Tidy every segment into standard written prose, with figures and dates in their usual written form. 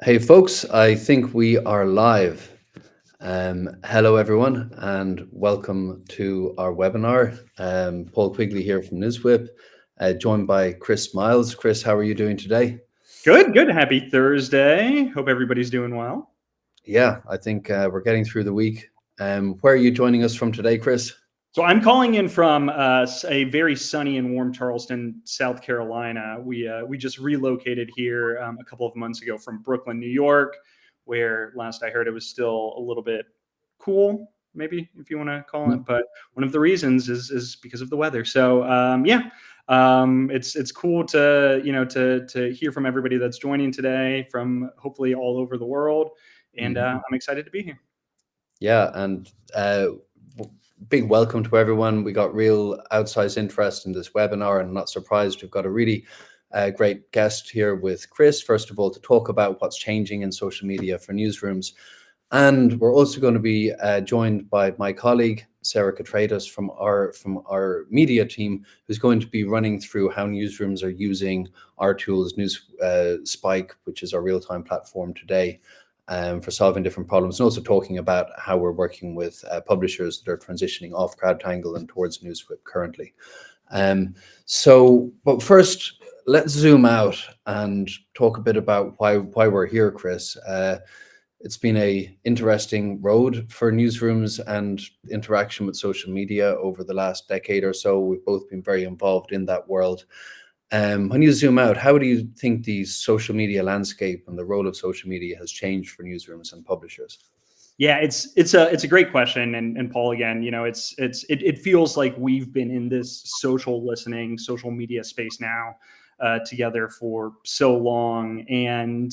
Hey, folks, I think we are live. Hello, everyone, and welcome to our webinar. Paul Quigley here from NewsWhip, joined by Chris Miles. Chris, how are you doing today? Good, good. Happy Thursday. Hope everybody's doing well. Yeah, I think we're getting through the week. Where are you joining us from today, Chris? So I'm calling in from a very sunny and warm Charleston, South Carolina. We just relocated here a couple of months ago from Brooklyn, New York, where last I heard it was still a little bit cool, maybe if you want to call it. Mm. But one of the reasons is because of the weather. So yeah, it's cool to to hear from everybody that's joining today from hopefully all over the world, and Mhm. I'm excited to be here. Yeah, and big welcome to everyone. We got real outsized interest in this webinar, and not surprised, we've got a really great guest here with Chris, first of all, to talk about what's changing in social media for newsrooms. And we're also going to be joined by my colleague, Sara Katritos from our media team, who's going to be running through how newsrooms are using our tools, News Spike, which is our real-time platform today, for solving different problems, and also talking about how we're working with publishers that are transitioning off CrowdTangle and towards NewsWhip currently. But first, let's zoom out and talk a bit about why we're here, Chris. It's been a interesting road for newsrooms and interaction with social media over the last decade or so. We've both been very involved in that world. When you zoom out, how do you think the social media landscape and the role of social media has changed for newsrooms and publishers? Yeah, it's a great question, and Paul, again, it feels like we've been in this social listening, social media space now together for so long, and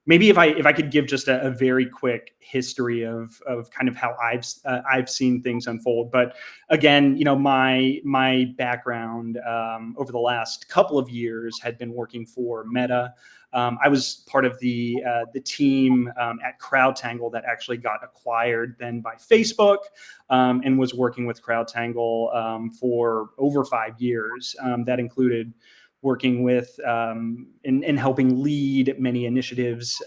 maybe if I could give just a very quick history of kind of how I've seen things unfold. But again, my background over the last couple of years had been working for Meta. I was part of the team at CrowdTangle that actually got acquired then by Facebook, and was working with CrowdTangle for over 5 years. That included working with and helping lead many initiatives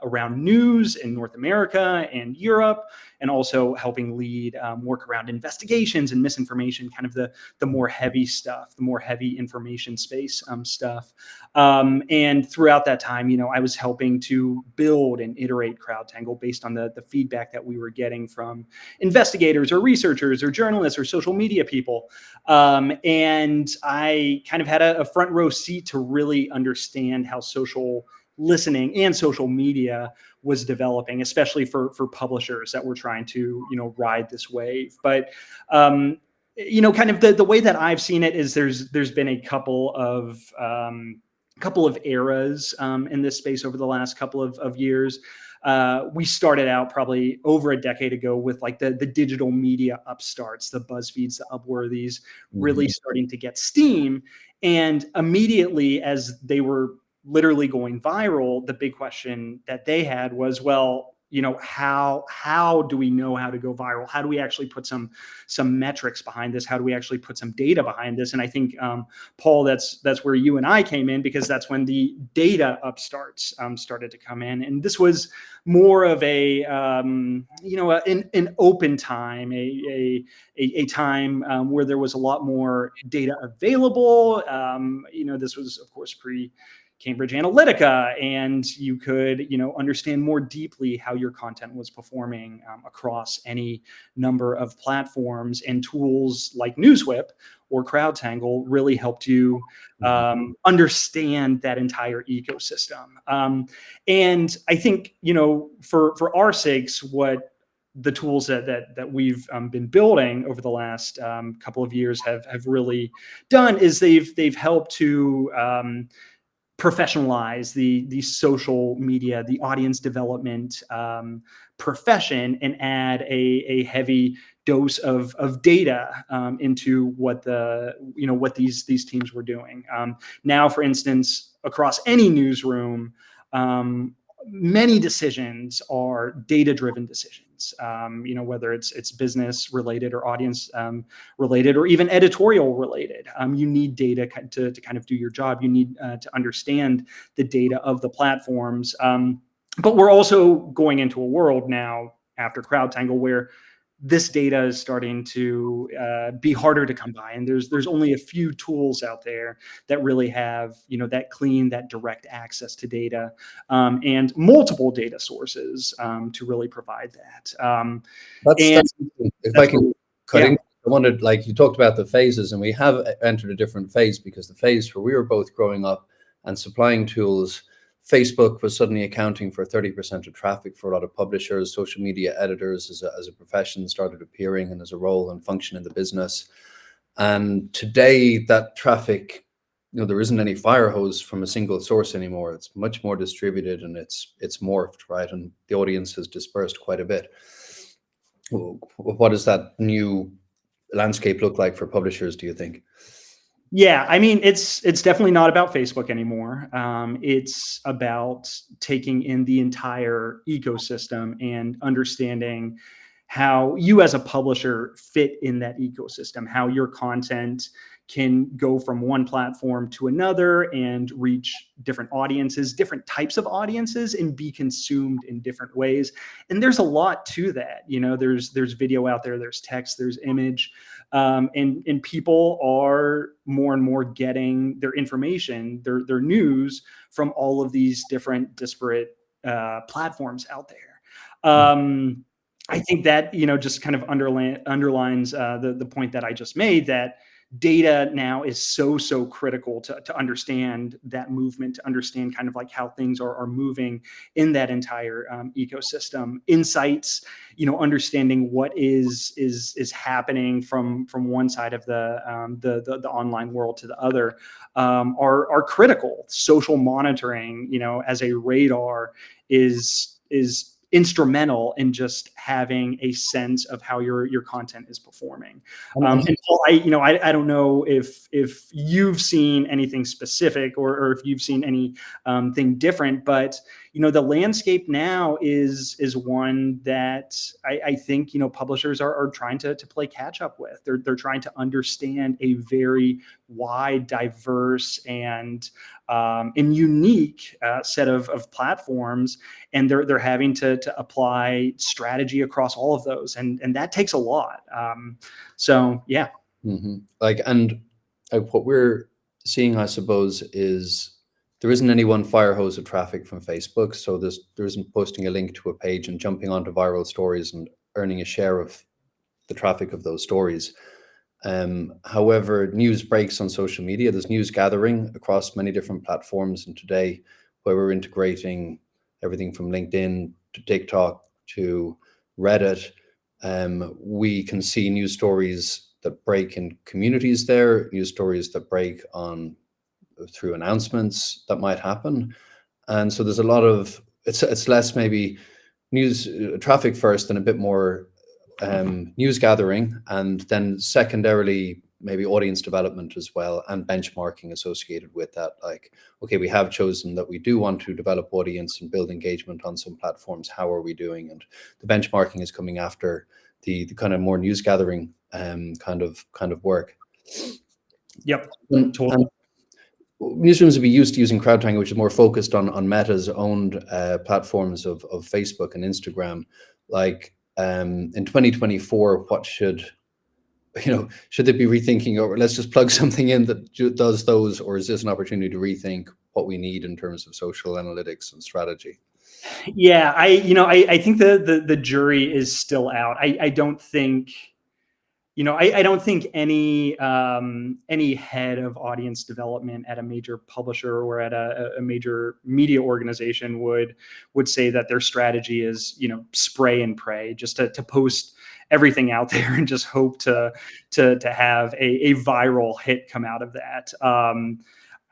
around news in North America and Europe, and also helping lead work around investigations and misinformation, kind of the more heavy stuff, the more heavy information space stuff. And throughout that time, I was helping to build and iterate CrowdTangle based on the feedback that we were getting from investigators or researchers or journalists or social media people. And I kind of had a front row seat to really understand how social listening and social media was developing, especially for publishers that were trying to ride this wave. But kind of the way that I've seen it is there's been a couple of eras in this space over the last couple of years. We started out probably over a decade ago with like the digital media upstarts, the BuzzFeeds, the Upworthys, really Mhm. starting to get steam. And immediately, as they were literally going viral, the big question that they had was, well, how do we know how to go viral? How do we actually put some metrics behind this? How do we actually put some data behind this? And I think, Paul, that's where you and I came in, because that's when the data upstarts started to come in, and this was more of an open time, a time where there was a lot more data available. This was, of course, pre Cambridge Analytica, and you could, understand more deeply how your content was performing across any number of platforms. And tools like NewsWhip or CrowdTangle really helped you Mhm. understand that entire ecosystem. And I think, for our sakes, what the tools that we've been building over the last couple of years have really done is they've helped to professionalize the social media, the audience development profession, and add a heavy dose of data into what these teams were doing. Now, for instance, across any newsroom, many decisions are data-driven decisions. audience, whether it's business related or audience related or even editorial related. You need data to kind of do your job. You need to understand the data of the platforms. But we're also going into a world now after CrowdTangle where this data is starting to be harder to come by, and there's only a few tools out there that really have that clean, that direct access to data, and multiple data sources to really provide that. That's if I can cut in. Yeah. I wanted, like you talked about the phases, and we have entered a different phase because the phase where we were both growing up and supplying tools, Facebook was suddenly accounting for 30% of traffic for a lot of publishers. Social media editors as a profession started appearing and as a role and function in the business. And today that traffic, there isn't any fire hose from a single source anymore. It's much more distributed and it's morphed, right? And the audience has dispersed quite a bit. What does that new landscape look like for publishers, do you think? Yeah, I mean, it's definitely not about Facebook anymore. It's about taking in the entire ecosystem and understanding how you as a publisher fit in that ecosystem, how your content can go from one platform to another and reach different audiences, different types of audiences, and be consumed in different ways. And there's a lot to that. There's video out there, there's text, there's image. And people are more and more getting their information, their news from all of these different disparate platforms out there. I think that just kind of underlines the point that I just made, that data now is so critical to understand that movement, to understand kind of like how things are moving in that entire ecosystem. Insights, understanding what is happening from one side of the online world to the other, are critical. Social monitoring, as a radar, is instrumental in just having a sense of how your content is performing. And Paul, I don't know if you've seen anything specific or if you've seen any thing different, but the landscape now is one that I think publishers are trying to play catch up with. They're trying to understand a very wide, diverse, and unique set of platforms, and they're having to apply strategy across all of those, and that takes a lot. So yeah. Mm-hmm. What we're seeing, I suppose, is there isn't any one fire hose of traffic from Facebook. So there isn't posting a link to a page and jumping onto viral stories and earning a share of the traffic of those stories. However, news breaks on social media. There's news gathering across many different platforms. And today, where we're integrating everything from LinkedIn to TikTok to Reddit, we can see news stories that break in communities there, news stories that break through announcements that might happen. And so there's a lot of, it's less maybe news traffic first and a bit more news gathering, and then secondarily maybe audience development as well, and benchmarking associated with that. Like, okay, we have chosen that we do want to develop audience and build engagement on some platforms. How are we doing? And the benchmarking is coming after the kind of more news gathering kind of work. Yep. Totally. And newsrooms will be used to using CrowdTangle, which is more focused on Meta's owned platforms of Facebook and Instagram. Like, in 2024, what should they be rethinking, or let's just plug something in that does those, or is this an opportunity to rethink what we need in terms of social analytics and strategy? Yeah, I think the jury is still out. I don't think I don't think any head of audience development at a major publisher or at a major media organization would say that their strategy is spray and pray, just to post everything out there and just hope to have a viral hit come out of that.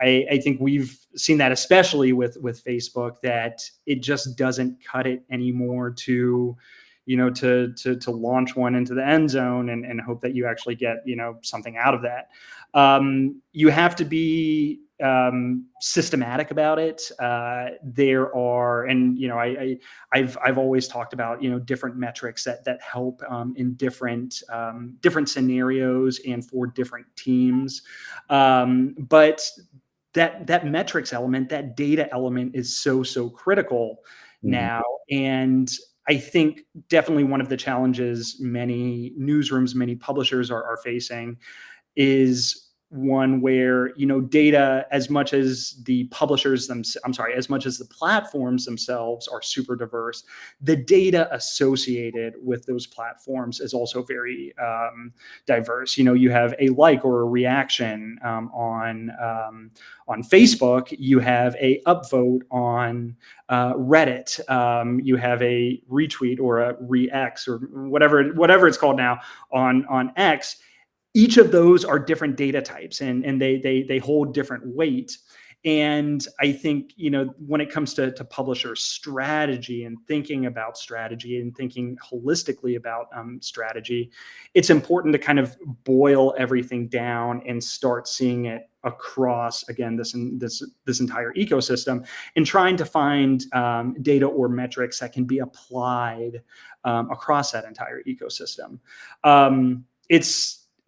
I think we've seen that, especially with Facebook, that it just doesn't cut it anymore to launch one into the end zone and hope that you actually get something out of that. You have to be systematic about it. There are, and I've always talked about different metrics that help in different scenarios and for different teams. But that metrics element, that data element, is so critical now. And I think definitely one of the challenges many newsrooms, many publishers are facing is one where data, as much as the as much as the platforms themselves are super diverse, the data associated with those platforms is also very diverse. You have a like or a reaction on Facebook. You have a upvote on Reddit. You have a retweet or a re-X or whatever it's called now on X. Each of those are different data types, and they hold different weight. And I think when it comes to publisher strategy and thinking about strategy and thinking holistically about strategy, it's important to kind of boil everything down and start seeing it across, again, this entire ecosystem, and trying to find data or metrics that can be applied across that entire ecosystem.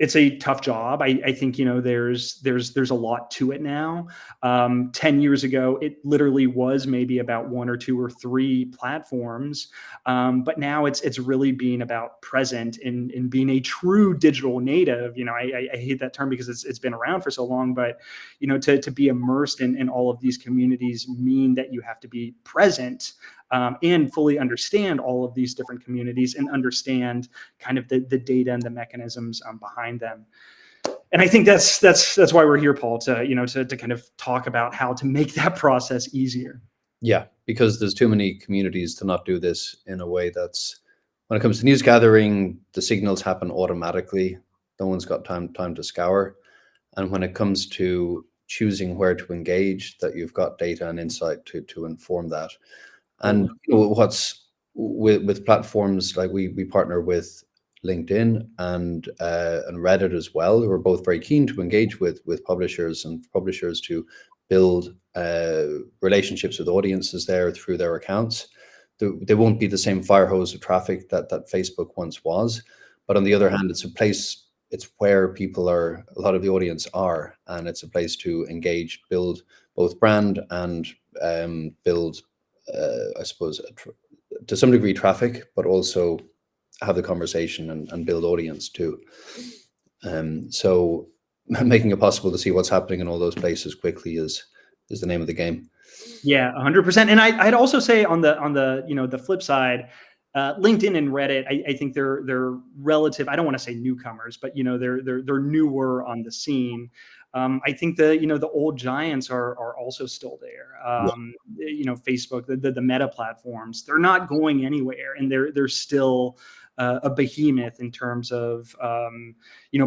It's a tough job. I think there's a lot to it now. 10 years ago, it literally was maybe about one or two or three platforms, but now it's really being about present and being a true digital native. I hate that term because it's been around for so long, but to be immersed in all of these communities mean that you have to be present and fully understand all of these different communities and understand kind of the data and the mechanisms behind them. And I think that's why we're here, Paul, to kind of talk about how to make that process easier. Yeah, because there's too many communities to not do this in a way that's, when it comes to news gathering, the signals happen automatically. No one's got time to scour. And when it comes to choosing where to engage, that you've got data and insight to inform that. And what's with platforms like we partner with LinkedIn and Reddit as well, who are both very keen to engage with publishers and publishers to build relationships with audiences there through their accounts. They won't be the same fire hose of traffic that Facebook once was, but on the other hand, it's a place. It's where people are. A lot of the audience are, and it's a place to engage, build both brand and build. I suppose, to some degree, traffic, but also have the conversation and build audience too. So making it possible to see what's happening in all those places quickly is the name of the game. Yeah, 100%. And I'd also say on the flip side, LinkedIn and Reddit, I think they're relative. I don't want to say newcomers, but they're newer on the scene. I think the old giants are also still there. Facebook, the Meta platforms, they're not going anywhere, and they're still a behemoth in terms of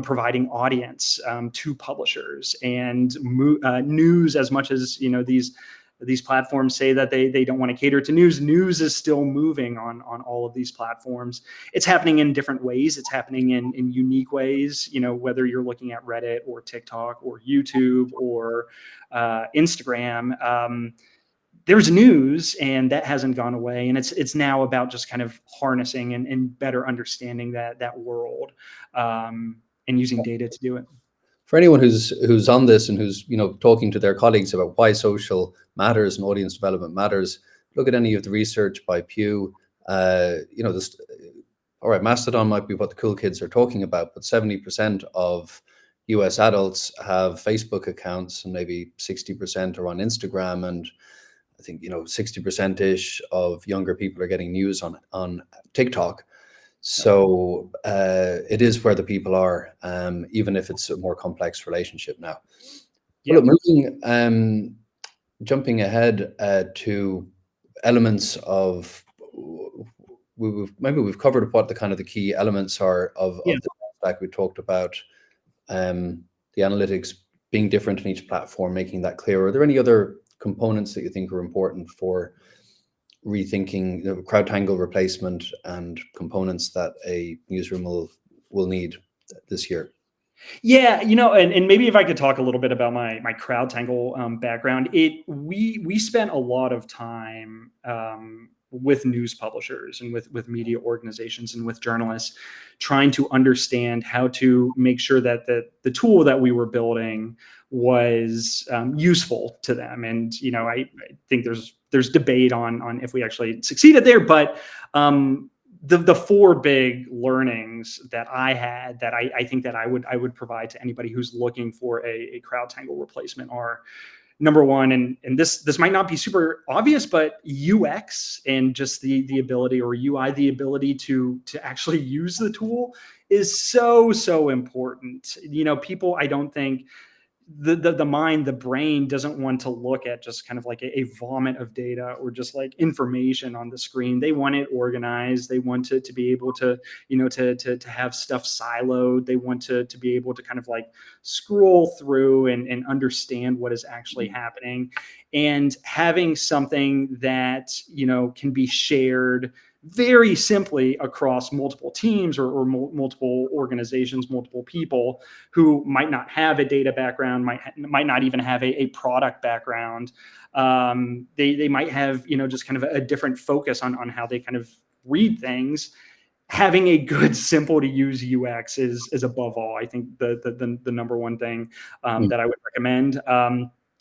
providing audience to publishers and news. As much as these platforms say that they don't want to cater to news. News is still moving on all of these platforms. It's happening in different ways. It's happening in unique ways, whether you're looking at Reddit or TikTok or YouTube or Instagram. There's news, and that hasn't gone away. And it's now about just kind of harnessing and better understanding that world and using data to do it. For anyone who's on this and who's talking to their colleagues about why social matters and audience development matters, look at any of the research by Pew. This, all right, Mastodon might be what the cool kids are talking about, but 70% of US adults have Facebook accounts, and maybe 60% are on Instagram, and I think 60%ish of younger people are getting news on TikTok. So it is where the people are, even if it's a more complex relationship now. Yeah. Well, moving, jumping ahead to elements of, we've covered what the key elements are of the stack. We talked about the analytics being different in each platform, making that clear. Are there any other components that you think are important for rethinking the CrowdTangle replacement and components that a newsroom will need this year? Yeah, and maybe if I could talk a little bit about my CrowdTangle background, we spent a lot of time with news publishers and with media organizations and with journalists, trying to understand how to make sure that the tool that we were building was useful to them. And I think there's debate on if we actually succeeded there, but the four big learnings that I had that I think that I would provide to anybody who's looking for a CrowdTangle replacement are: number one, and this might not be super obvious, but UX and just the ability, or UI, the ability to actually use the tool is so important. People, I don't think the mind, the brain doesn't want to look at just kind of like a vomit of data or just like information on the screen. They want it organized. They want to be able to, to have stuff siloed. They want to be able to kind of like scroll through and understand what is actually happening, and having something that, can be shared very simply across multiple teams or multiple organizations, multiple people who might not have a data background, might not even have a product background. They might have, just kind of a different focus on how they kind of read things. Having a good, simple to use UX is above all, I think, the number one thing that I would recommend.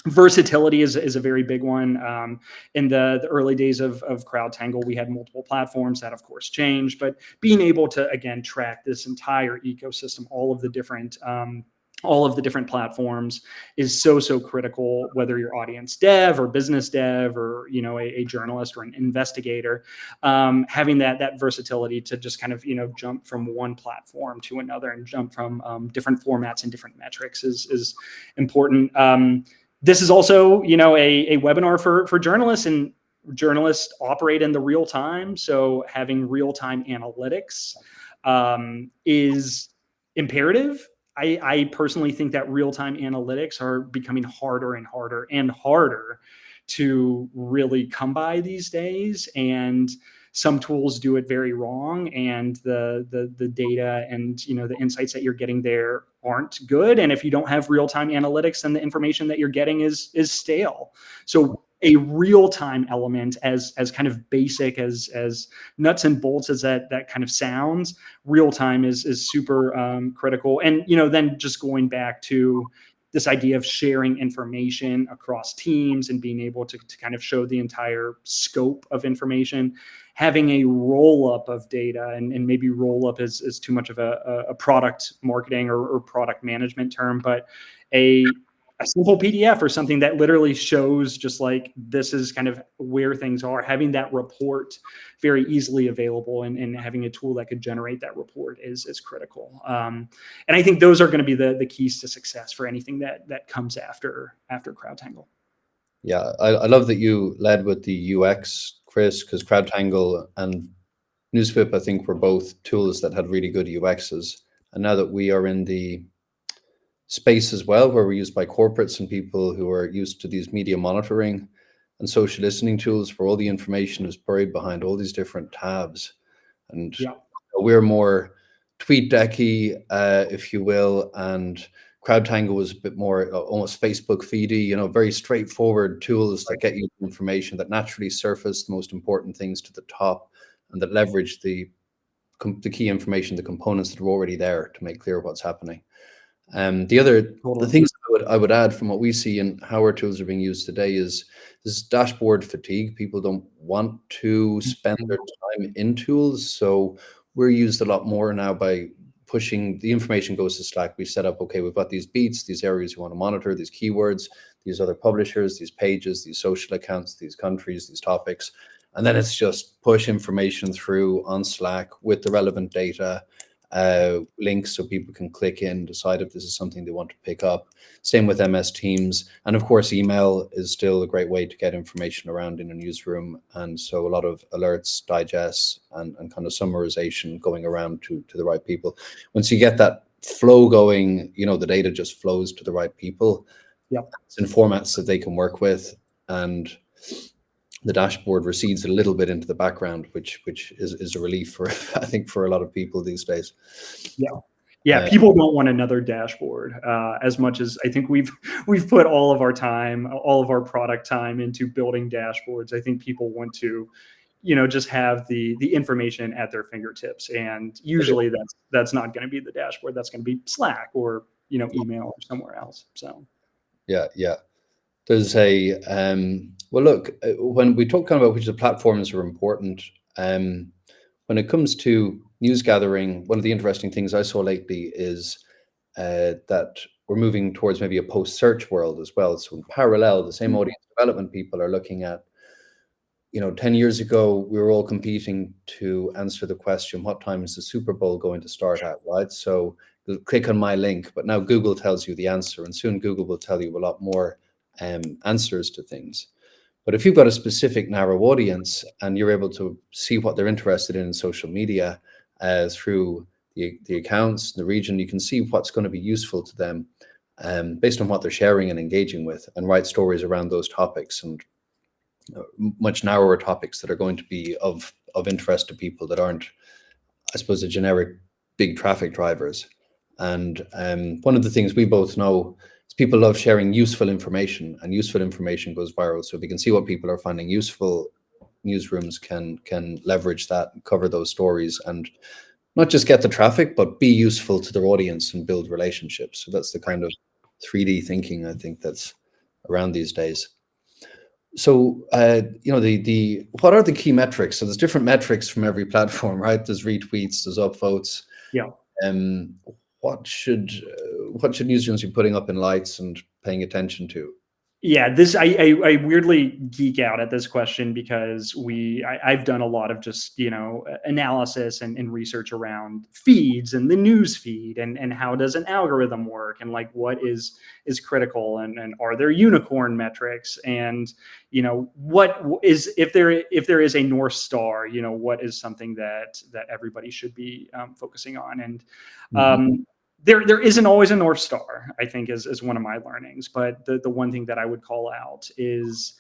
Versatility is a very big one. In the early days of CrowdTangle, we had multiple platforms. That, of course, changed, but being able to, again, track this entire ecosystem, all of the different platforms, is so critical, whether you're audience dev or business dev or a journalist or an investigator. Having that versatility to just kind of jump from one platform to another and jump from different formats and different metrics is important. This is also, a webinar for journalists, and journalists operate in the real time. So having real time analytics is imperative. I personally think that real time analytics are becoming harder and harder and harder to really come by these days. And some tools do it very wrong, and the data and the insights that you're getting there aren't good. And if you don't have real-time analytics, then the information that you're getting is stale. So a real-time element, as kind of basic as nuts and bolts as that kind of sounds, real-time is super critical. And then just going back to this idea of sharing information across teams and being able to kind of show the entire scope of information, having a roll up of data, and maybe roll up is too much of a product marketing or product management term, but a simple PDF or something that literally shows just like, this is kind of where things are. Having that report very easily available and having a tool that could generate that report is critical. And I think those are going to be the keys to success for anything that comes after CrowdTangle. Yeah, I love that you led with the UX, Chris, because CrowdTangle and NewsWhip, I think, were both tools that had really good UXs. And now that we are in the space as well, where we're used by corporates and people who are used to these media monitoring and social listening tools, where all the information is buried behind all these different tabs. And yeah, we're more tweet decky, if you will, and CrowdTangle was a bit more almost Facebook feedy, very straightforward tools that get you information that naturally surface the most important things to the top, and that leverage the key information, the components that are already there to make clear what's happening. The things I would add from what we see and how our tools are being used today is this dashboard fatigue. People don't want to spend their time in tools, so we're used a lot more now by pushing the information goes to Slack. We set up, okay, we've got these beats, these areas you want to monitor, these keywords, these other publishers, these pages, these social accounts, these countries, these topics, and then it's just push information through on Slack with the relevant data. Links so people can click in, decide if this is something they want to pick up. Same with MS Teams. And of course, email is still a great way to get information around in a newsroom. And so a lot of alerts, digests, and kind of summarization going around to the right people. Once you get that flow going, the data just flows to the right people. Yep. It's in formats that they can work with. And the dashboard recedes a little bit into the background, which is a relief for, I think, for a lot of people these days. Yeah. Yeah, people don't want another dashboard as much as I think we've put all of our time, all of our product time into building dashboards. I think people want to, just have the information at their fingertips, and usually that's not going to be the dashboard. That's going to be Slack or email or somewhere else. So Yeah, yeah. There's a well, look, when we talk kind of about which of the platforms are important, when it comes to news gathering, one of the interesting things I saw lately is that we're moving towards maybe a post-search world as well. So in parallel, the same audience development people are looking at, 10 years ago, we were all competing to answer the question, what time is the Super Bowl going to start at, right? So click on my link, but now Google tells you the answer, and soon Google will tell you a lot more answers to things. But if you've got a specific narrow audience and you're able to see what they're interested in social media through the accounts, the region, you can see what's going to be useful to them based on what they're sharing and engaging with, and write stories around those topics and much narrower topics that are going to be of interest to people that aren't, I suppose, the generic big traffic drivers. And one of the things we both know is people love sharing useful information, and useful information goes viral. So if you can see what people are finding useful, newsrooms can leverage that and cover those stories and not just get the traffic, but be useful to their audience and build relationships. So that's the kind of 3D thinking I think that's around these days. So, the what are the key metrics? So there's different metrics from every platform, right? There's retweets, there's upvotes. yeah. Um, what should newsrooms be putting up in lights and paying attention to? Yeah, this I weirdly geek out at this question because I've done a lot of just analysis and research around feeds and the news feed and how does an algorithm work, and like what is critical, and are there unicorn metrics, and what is, if there is a North Star, what is something that everybody should be focusing on, and there isn't always a North Star, I think, is one of my learnings. But the one thing that I would call out is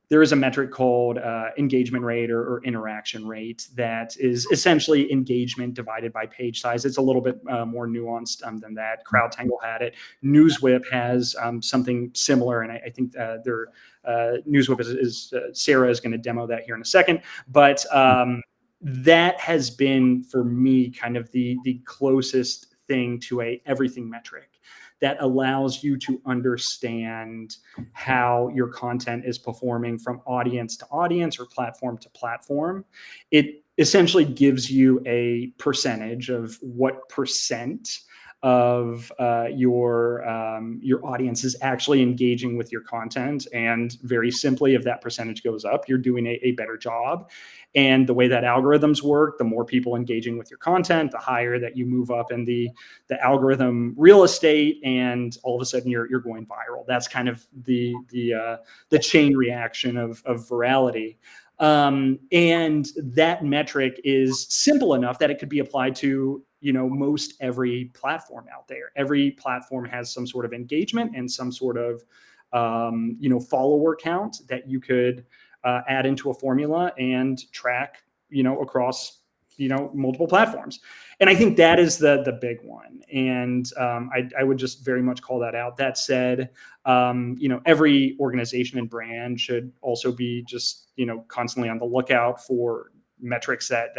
there is a metric called engagement rate or interaction rate that is essentially engagement divided by page size. It's a little bit more nuanced than that. CrowdTangle had it. NewsWhip has something similar, and I think their NewsWhip is Sara is going to demo that here in a second. But that has been, for me, kind of the closest thing to a everything metric that allows you to understand how your content is performing from audience to audience or platform to platform. It essentially gives you a percentage of what percent of your audience is actually engaging with your content, and very simply, if that percentage goes up, you're doing a better job. And the way that algorithms work, the more people engaging with your content, the higher that you move up in the algorithm real estate, and all of a sudden you're going viral. That's kind of the chain reaction of virality. And that metric is simple enough that it could be applied to most every platform out there. Every platform has some sort of engagement and some sort of follower count that you could add into a formula and track across multiple platforms. And I think that is the big one. And I would just very much call that out. That said, every organization and brand should also be just constantly on the lookout for metrics that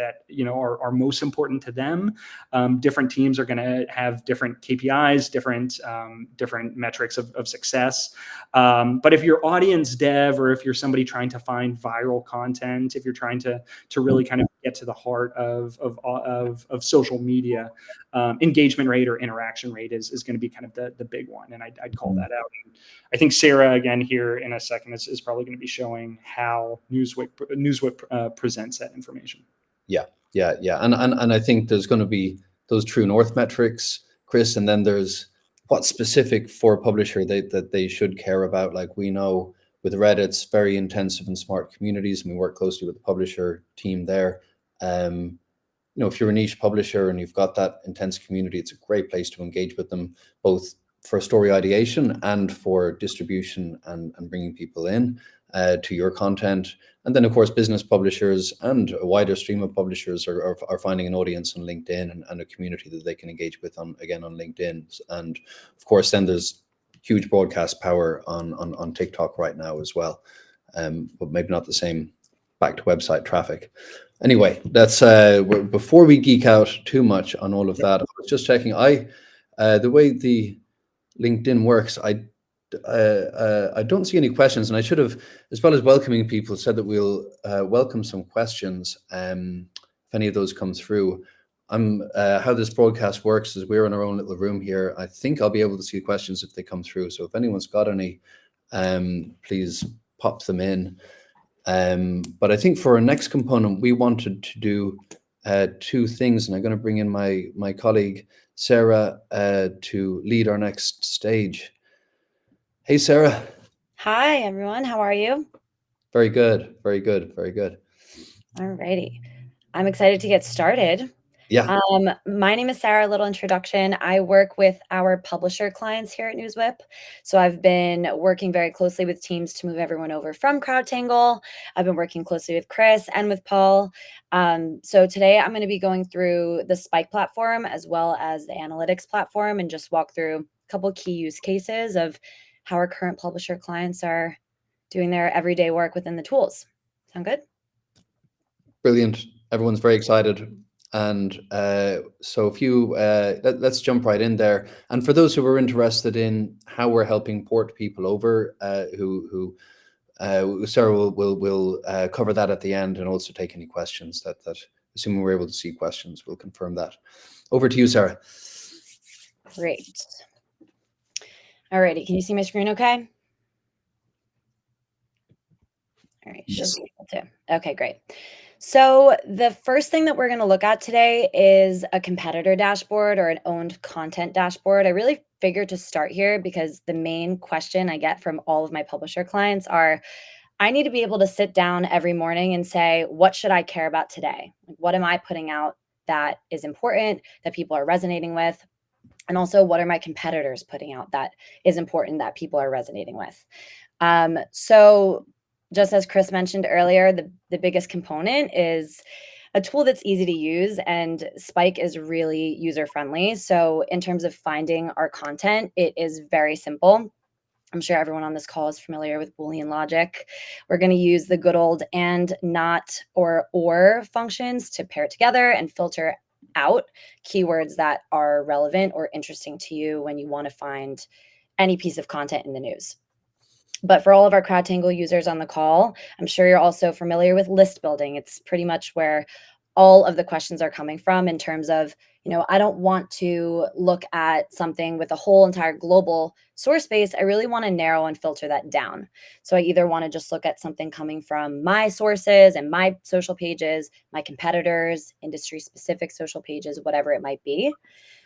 are most important to them. Different teams are going to have different KPIs, different metrics of success. But if you're audience dev, or if you're somebody trying to find viral content, if you're trying to really kind of get to the heart of social media, engagement rate or interaction rate is going to be kind of the big one, and I'd call that out. And I think Sara, again, here in a second, is probably going to be showing how NewsWhip presents that information. Yeah, and I think there's going to be those true north metrics, Chris, and then there's what's specific for a publisher that they should care about. Like we know with Reddit's very intensive and smart communities, and we work closely with the publisher team there. If you're a niche publisher and you've got that intense community, it's a great place to engage with them, both for story ideation and for distribution and bringing people in. to your content. And then, of course, business publishers and a wider stream of publishers are finding an audience on LinkedIn and a community that they can engage with on LinkedIn. And of course, then there's huge broadcast power on TikTok right now as well, but maybe not the same back to website traffic. Anyway, that's before we geek out too much on all of that. I was just checking. The way the LinkedIn works, I don't see any questions, and I should have, as well as welcoming people, said that we'll welcome some questions if any of those come through. How this broadcast works is we're in our own little room here. I think I'll be able to see questions if they come through. So if anyone's got any, please pop them in. But I think for our next component, we wanted to do two things, and I'm going to bring in my colleague Sara to lead our next stage. Hey, Sara. Hi, everyone. How are you? Very good. Very good. Very good. All righty. I'm excited to get started. Yeah. My name is Sara. A little introduction. I work with our publisher clients here at NewsWhip. So I've been working very closely with teams to move everyone over from CrowdTangle. I've been working closely with Chris and with Paul. So today I'm going to be going through the Spike platform as well as the analytics platform and just walk through a couple key use cases of how our current publisher clients are doing their everyday work within the tools. Sound good? Brilliant. Everyone's very excited. And so if you, let's jump right in there. And for those who are interested in how we're helping port people over, who Sara will cover that at the end, and also take any questions that assuming we're able to see questions, we'll confirm that. Over to you, Sara. Great. All righty. Can you see my screen okay? All right. Should be able to. Okay, great. So the first thing that we're going to look at today is a competitor dashboard or an owned content dashboard. I really figured to start here because the main question I get from all of my publisher clients are, I need to be able to sit down every morning and say, what should I care about today? What am I putting out that is important, that people are resonating with? And also, what are my competitors putting out that is important that people are resonating with? So just as Chris mentioned earlier, the biggest component is a tool that's easy to use, and Spike is really user-friendly. So in terms of finding our content, it is very simple. I'm sure everyone on this call is familiar with Boolean logic. We're going to use the good old and, not, or functions to pair together and filter out keywords that are relevant or interesting to you when you want to find any piece of content in the news. But for all of our CrowdTangle users on the call, I'm sure you're also familiar with list building. It's pretty much where all of the questions are coming from in terms of, I don't want to look at something with a whole entire global source base. I really want to narrow and filter that down. So I either want to just look at something coming from my sources and my social pages, my competitors, industry-specific social pages, whatever it might be.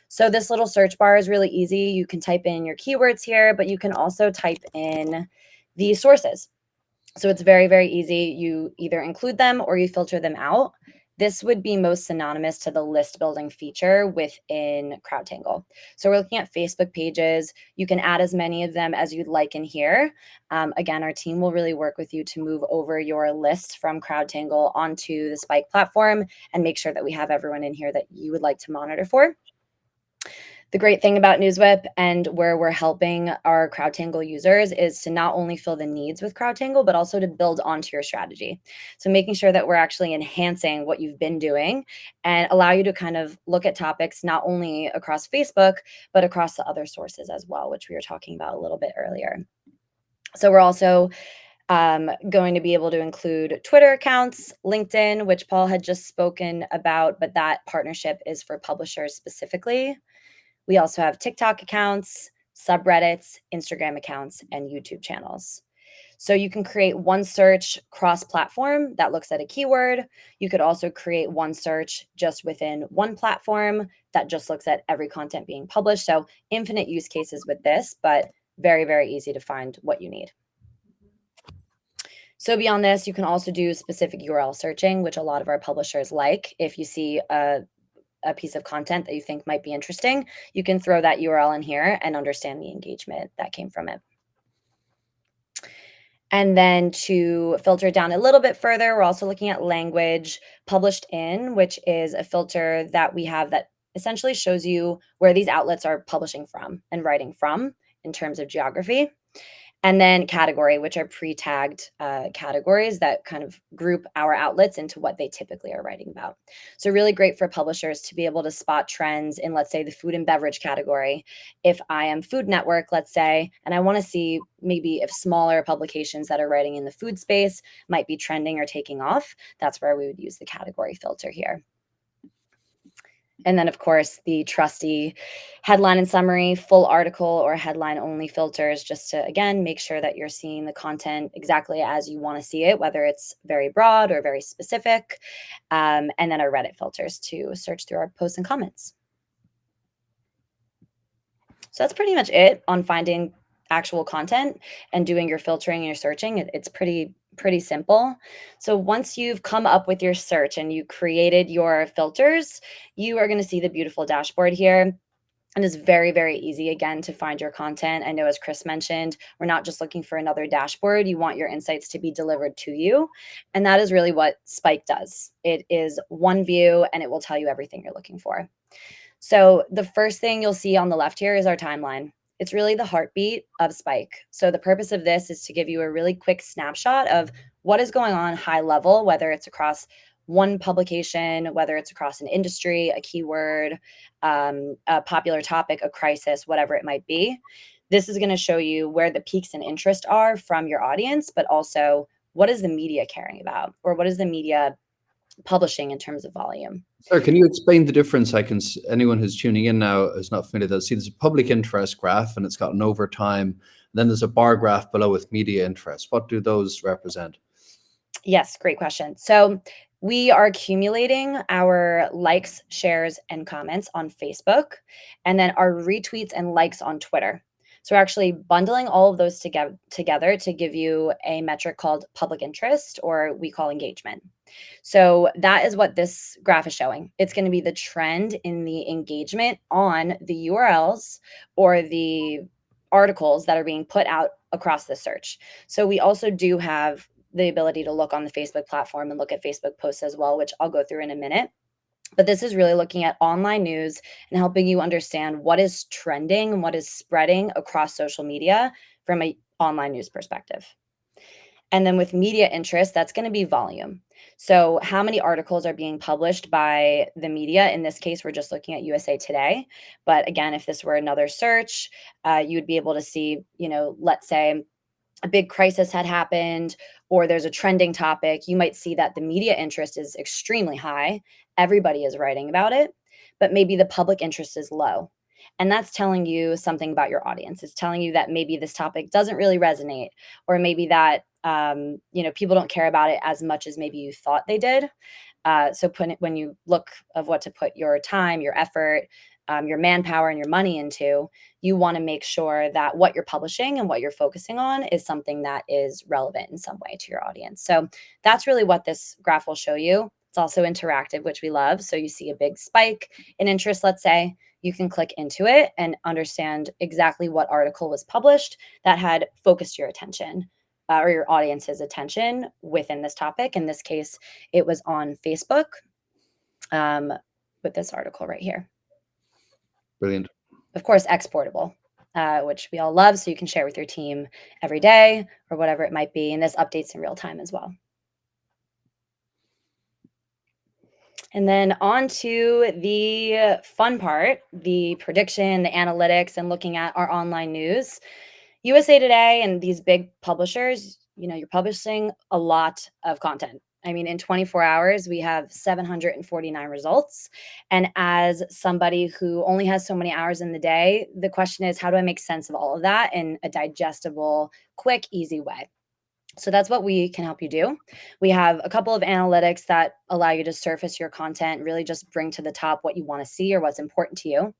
So this little search bar is really easy. You can type in your keywords here, but you can also type in the sources. So it's very, very easy. You either include them or you filter them out. This would be most synonymous to the list building feature within CrowdTangle. So we're looking at Facebook pages. You can add as many of them as you'd like in here. Again, our team will really work with you to move over your list from CrowdTangle onto the Spike platform and make sure that we have everyone in here that you would like to monitor for. The great thing about NewsWhip and where we're helping our CrowdTangle users is to not only fill the needs with CrowdTangle, but also to build onto your strategy. So making sure that we're actually enhancing what you've been doing and allow you to kind of look at topics not only across Facebook, but across the other sources as well, which we were talking about a little bit earlier. So we're also going to be able to include Twitter accounts, LinkedIn, which Paul had just spoken about, but that partnership is for publishers specifically. We also have TikTok accounts, subreddits, Instagram accounts, and YouTube channels. So you can create one search cross-platform that looks at a keyword. You could also create one search just within one platform that just looks at every content being published. So infinite use cases with this, but very, very easy to find what you need. So beyond this, you can also do specific URL searching, which a lot of our publishers like. If you see a piece of content that you think might be interesting, you can throw that URL in here and understand the engagement that came from it. And then to filter it down a little bit further, we're also looking at language published in, which is a filter that we have that essentially shows you where these outlets are publishing from and writing from in terms of geography. And then category, which are pre-tagged categories that kind of group our outlets into what they typically are writing about. So really great for publishers to be able to spot trends in, let's say, the food and beverage category. If I am Food Network, let's say, and I want to see maybe if smaller publications that are writing in the food space might be trending or taking off, that's where we would use the category filter here. And then, of course, the trusty headline and summary, full article or headline only filters, just to, again, make sure that you're seeing the content exactly as you want to see it, whether it's very broad or very specific. And then our Reddit filters to search through our posts and comments. So that's pretty much it on finding actual content and doing your filtering and your searching. It's pretty simple. So once you've come up with your search and you created your filters, you are going to see the beautiful dashboard here. And it's very, very easy, again, to find your content. I know, as Chris mentioned, we're not just looking for another dashboard. You want your insights to be delivered to you. And that is really what Spike does. It is one view, and it will tell you everything you're looking for. So the first thing you'll see on the left here is our timeline. It's really the heartbeat of Spike. So the purpose of this is to give you a really quick snapshot of what is going on high level, whether it's across one publication, whether it's across an industry, a keyword, a popular topic, a crisis, whatever it might be. This is going to show you where the peaks in interest are from your audience, but also what is the media caring about, or what is the media publishing in terms of volume. Sir, can you explain the difference? Anyone who's tuning in now is not familiar. They'll see there's a public interest graph and it's got an over time. Then there's a bar graph below with media interest. What do those represent? Yes, great question. So we are accumulating our likes, shares, and comments on Facebook, and then our retweets and likes on Twitter. So we're actually bundling all of those together to give you a metric called public interest, or we call engagement. So that is what this graph is showing. It's going to be the trend in the engagement on the URLs or the articles that are being put out across the search. So we also do have the ability to look on the Facebook platform and look at Facebook posts as well, which I'll go through in a minute. But this is really looking at online news and helping you understand what is trending and what is spreading across social media from an online news perspective. And then with media interest, that's going to be volume. So how many articles are being published by the media? In this case, we're just looking at USA Today. But again, if this were another search, you would be able to see, let's say a big crisis had happened, or there's a trending topic. You might see that the media interest is extremely high. Everybody is writing about it, but maybe the public interest is low. And that's telling you something about your audience. It's telling you that maybe this topic doesn't really resonate, or maybe that people don't care about it as much as maybe you thought they did. So when you look of what to put your time, your effort, your manpower, and your money into, you want to make sure that what you're publishing and what you're focusing on is something that is relevant in some way to your audience. So that's really what this graph will show you. It's also interactive, which we love. So you see a big spike in interest, let's say, you can click into it and understand exactly what article was published that had focused your attention or your audience's attention within this topic. In this case, it was on Facebook with this article right here. Brilliant. Of course, exportable, which we all love. So you can share with your team every day or whatever it might be. And this updates in real time as well. And then on to the fun part, the prediction, the analytics, and looking at our online news. USA Today and these big publishers, you're publishing a lot of content. I mean, in 24 hours, we have 749 results. And as somebody who only has so many hours in the day, the question is, how do I make sense of all of that in a digestible, quick, easy way? So that's what we can help you do. We have a couple of analytics that allow you to surface your content, really just bring to the top what you want to see or what's important to you.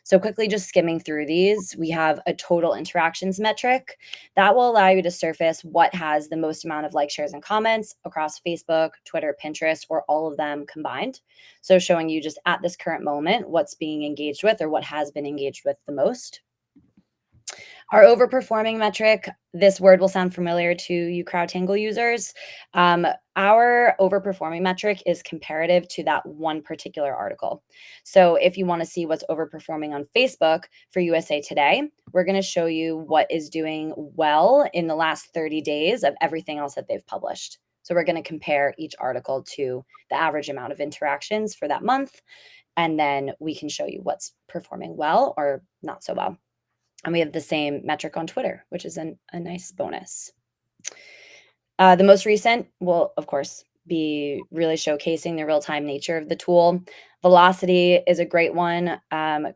So quickly just skimming through these, we have a total interactions metric that will allow you to surface what has the most amount of likes, shares, and comments across Facebook, Twitter, Pinterest, or all of them combined. So showing you just at this current moment what's being engaged with or what has been engaged with the most. Our overperforming metric, this word will sound familiar to you CrowdTangle users. Our overperforming metric is comparative to that one particular article. So if you want to see what's overperforming on Facebook for USA Today, we're going to show you what is doing well in the last 30 days of everything else that they've published. So we're going to compare each article to the average amount of interactions for that month. And then we can show you what's performing well or not so well. And we have the same metric on Twitter, which is a nice bonus. The most recent will, of course, be really showcasing the real-time nature of the tool. Velocity is a great one.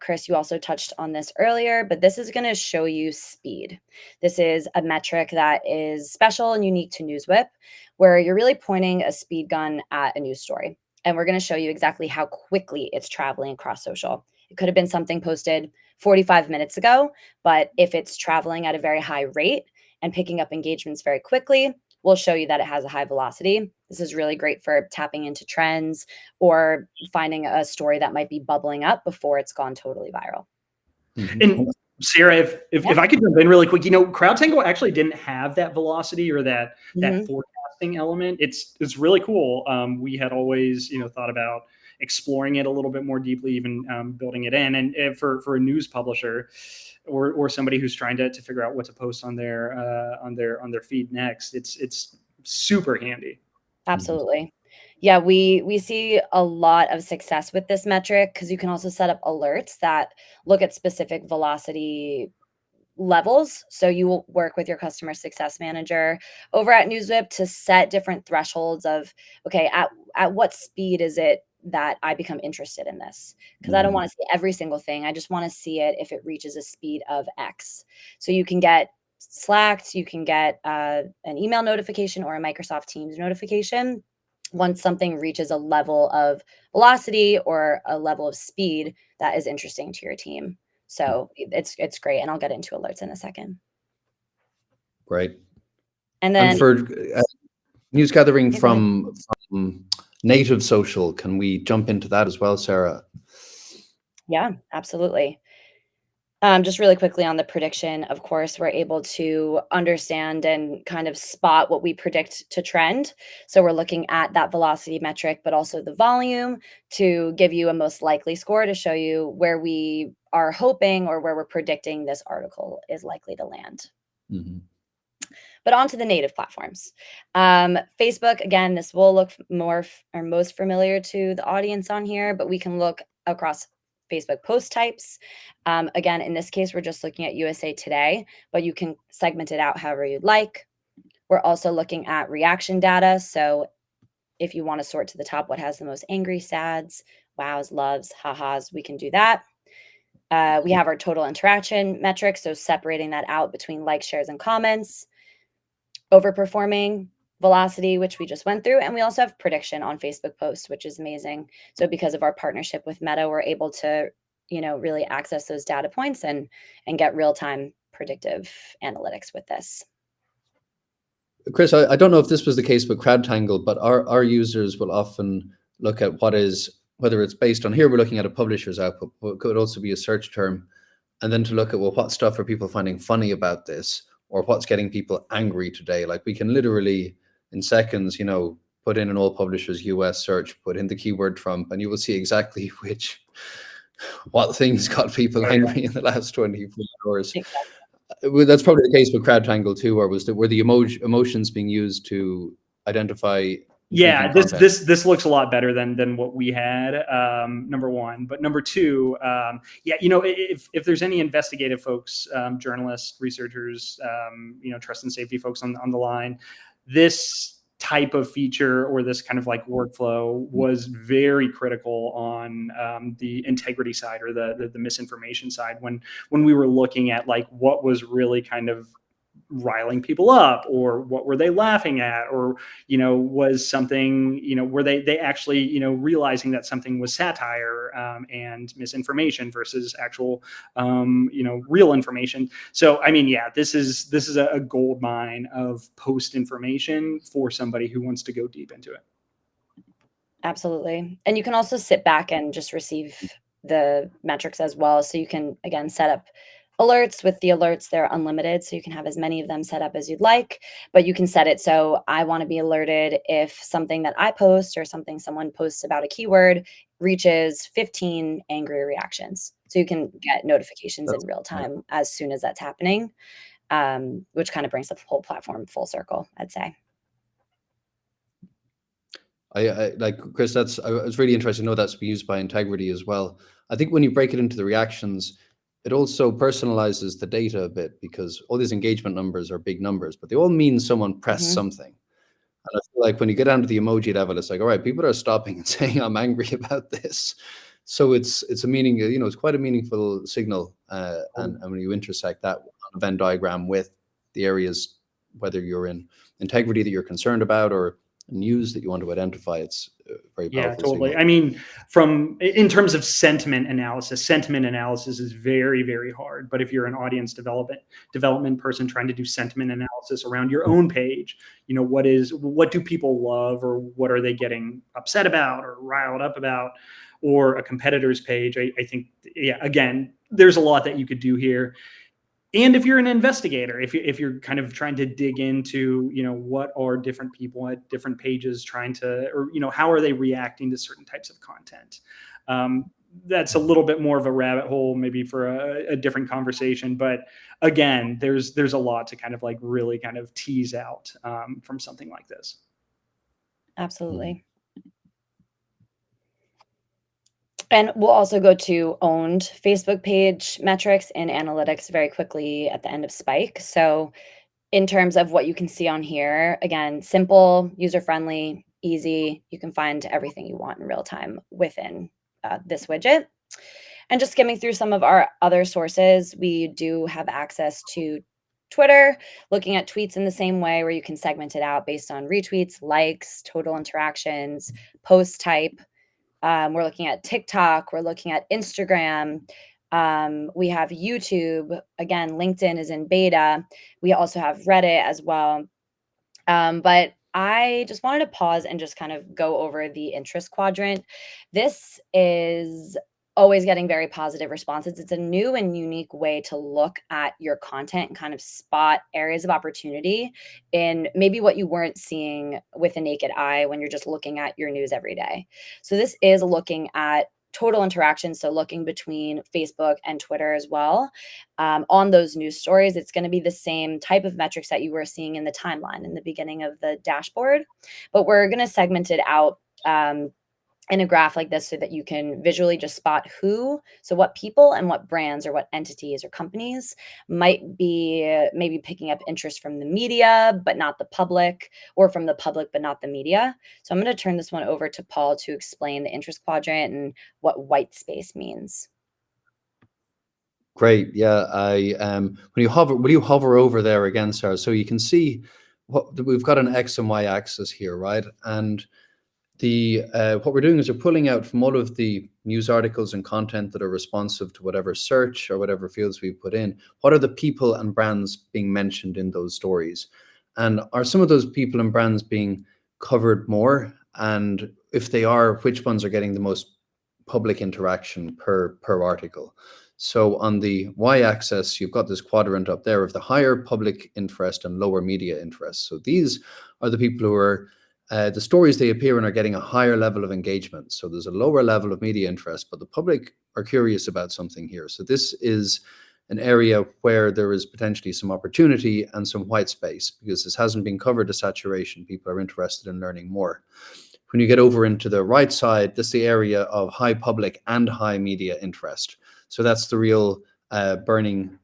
Chris, you also touched on this earlier, but this is going to show you speed. This is a metric that is special and unique to NewsWhip, where you're really pointing a speed gun at a news story. And we're going to show you exactly how quickly it's traveling across social. It could have been something posted 45 minutes ago, but if it's traveling at a very high rate and picking up engagements very quickly, we'll show you that it has a high velocity. This is really great for tapping into trends or finding a story that might be bubbling up before it's gone totally viral. And Sarah, if I could jump in really quick, CrowdTangle actually didn't have that velocity or that forecasting element. It's really cool. We had always thought about exploring it a little bit more deeply, even building it in. And for a news publisher or somebody who's trying to figure out what to post on their feed next, it's super handy. Absolutely. Yeah, we see a lot of success with this metric because you can also set up alerts that look at specific velocity levels. So you will work with your customer success manager over at NewsWhip to set different thresholds of, okay, at what speed is it that I become interested in this? Because I don't want to see every single thing. I just want to see it if it reaches a speed of X. So you can get Slacked, you can get an email notification or a Microsoft Teams notification once something reaches a level of velocity or a level of speed that is interesting to your team. So it's great, and I'll get into alerts in a second. Great. And then for news gathering from native social, can we jump into that as well, Sarah? Yeah, absolutely. Just really quickly on the prediction, of course, we're able to understand and kind of spot what we predict to trend. So we're looking at that velocity metric, but also the volume to give you a most likely score to show you where we are hoping or where we're predicting this article is likely to land. But onto the native platforms. Facebook, again, this will look most familiar to the audience on here, but we can look across Facebook post types. Again, in this case, we're just looking at USA Today, but you can segment it out however you'd like. We're also looking at reaction data. So if you want to sort to the top what has the most angry, sads, wows, loves, ha-has, we can do that. We have our total interaction metrics, so separating that out between likes, shares, and comments. Overperforming, velocity, which we just went through. And we also have prediction on Facebook posts, which is amazing. So because of our partnership with Meta, we're able to, really access those data points and get real-time predictive analytics with this. Chris, I don't know if this was the case with CrowdTangle, but our users will often look at whether it's based on, here we're looking at a publisher's output, but it could also be a search term, and then to look at, well, what stuff are people finding funny about this? Or what's getting people angry today? Like, we can literally in seconds, put in an all publishers US search, put in the keyword Trump, and you will see exactly what things got people angry in the last 24 hours. Exactly. That's probably the case with CrowdTangle too, or were the emotions being used to identify? Yeah, this looks a lot better than what we had. Number one, but number two, if there's any investigative folks, journalists, researchers, trust and safety folks on the line, this type of feature or this kind of like workflow was very critical on the integrity side or the misinformation side when we were looking at like what was really kind of riling people up, or what were they laughing at, or was something were they actually realizing that something was satire and misinformation versus actual real information. So I mean, yeah, this is a gold mine of post information for somebody who wants to go deep into it. Absolutely. And you can also sit back and just receive the metrics as well. So you can, again, set up alerts. With the alerts, they're unlimited, so you can have as many of them set up as you'd like, but you can set it so I want to be alerted if something that I post or something someone posts about a keyword reaches 15 angry reactions. So you can get notifications in That's real time as soon as that's happening, which kind of brings the whole platform full circle, I'd say. I like Chris. It's really interesting to know that's being used by Integrity as well. I think when you break it into the reactions, it also personalizes the data a bit because all these engagement numbers are big numbers, but they all mean someone pressed something. And I feel like when you get down to the emoji level, it's like, all right, people are stopping and saying, "I'm angry about this." So it's a meaning, it's quite a meaningful signal. And when you intersect that on a Venn diagram with the areas, whether you're in integrity that you're concerned about or news that you want to identify, it's a very Yeah, powerful totally. signal. I mean, in terms of sentiment analysis is very, very hard. But if you're an audience development person trying to do sentiment analysis around your own page, what do people love, or what are they getting upset about or riled up about, or a competitor's page, I think, yeah, again, there's a lot that you could do here. And if you're an investigator, if you're kind of trying to dig into, what are different people at different pages trying to, or, how are they reacting to certain types of content? That's a little bit more of a rabbit hole, maybe for a different conversation. But again, there's a lot to kind of like really kind of tease out from something like this. Absolutely. And we'll also go to owned Facebook page metrics and analytics very quickly at the end of Spike. So in terms of what you can see on here, again, simple, user-friendly, easy. You can find everything you want in real time within this widget. And just skimming through some of our other sources, we do have access to Twitter, looking at tweets in the same way, where you can segment it out based on retweets, likes, total interactions, post type. We're looking at TikTok. We're looking at Instagram. We have YouTube. Again, LinkedIn is in beta. We also have Reddit as well. But I just wanted to pause and just kind of go over the interest quadrant. This is always getting very positive responses. It's a new and unique way to look at your content and kind of spot areas of opportunity in maybe what you weren't seeing with a naked eye when you're just looking at your news every day. So this is looking at total interactions, so looking between Facebook and Twitter as well. On those news stories, it's going to be the same type of metrics that you were seeing in the timeline in the beginning of the dashboard, but we're going to segment it out in a graph like this so that you can visually just spot so what people and what brands or what entities or companies might be maybe picking up interest from the media, but not the public, or from the public, but not the media. So I'm going to turn this one over to Paul to explain the interest quadrant and what white space means. Great. Yeah. Will you hover over there again, Sarah? So you can see we've got an X and Y axis here, right? And what we're doing is we're pulling out from all of the news articles and content that are responsive to whatever search or whatever fields we put in. What are the people and brands being mentioned in those stories? And are some of those people and brands being covered more? And if they are, which ones are getting the most public interaction per article? So on the y-axis, you've got this quadrant up there of the higher public interest and lower media interest. So these are the people who are the stories they appear in are getting a higher level of engagement. So there's a lower level of media interest, but the public are curious about something here. So this is an area where there is potentially some opportunity and some white space because this hasn't been covered to saturation. People are interested in learning more. When you get over into the right side, this is the area of high public and high media interest. So that's the real burning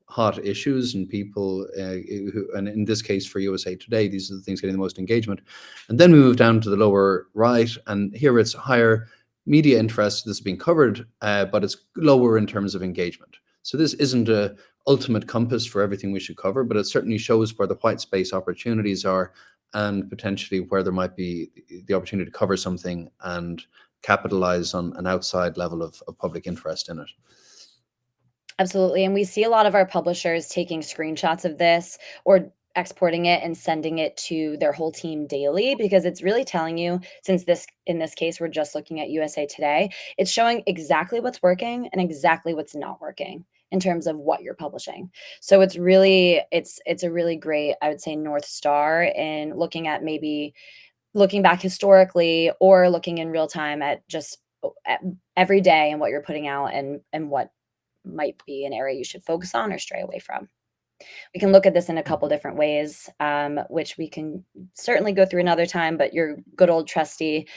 hot issues and people, and in this case for USA Today, these are the things getting the most engagement. And then we move down to the lower right, and here it's higher media interest. This has been covered, but it's lower in terms of engagement. So this isn't a ultimate compass for everything we should cover, but it certainly shows where the white space opportunities are and potentially where there might be the opportunity to cover something and capitalize on an outside level of public interest in it. Absolutely. And we see a lot of our publishers taking screenshots of this or exporting it and sending it to their whole team daily, because it's really telling you, since in this case, we're just looking at USA Today, it's showing exactly what's working and exactly what's not working. in terms of what you're publishing. So it's really, it's a really great, I would say, North Star in looking at maybe looking back historically or looking in real time at just at every day and what you're putting out and what might be an area you should focus on or stray away from. We can look at this in a couple different ways, which we can certainly go through another time, but your good old trusty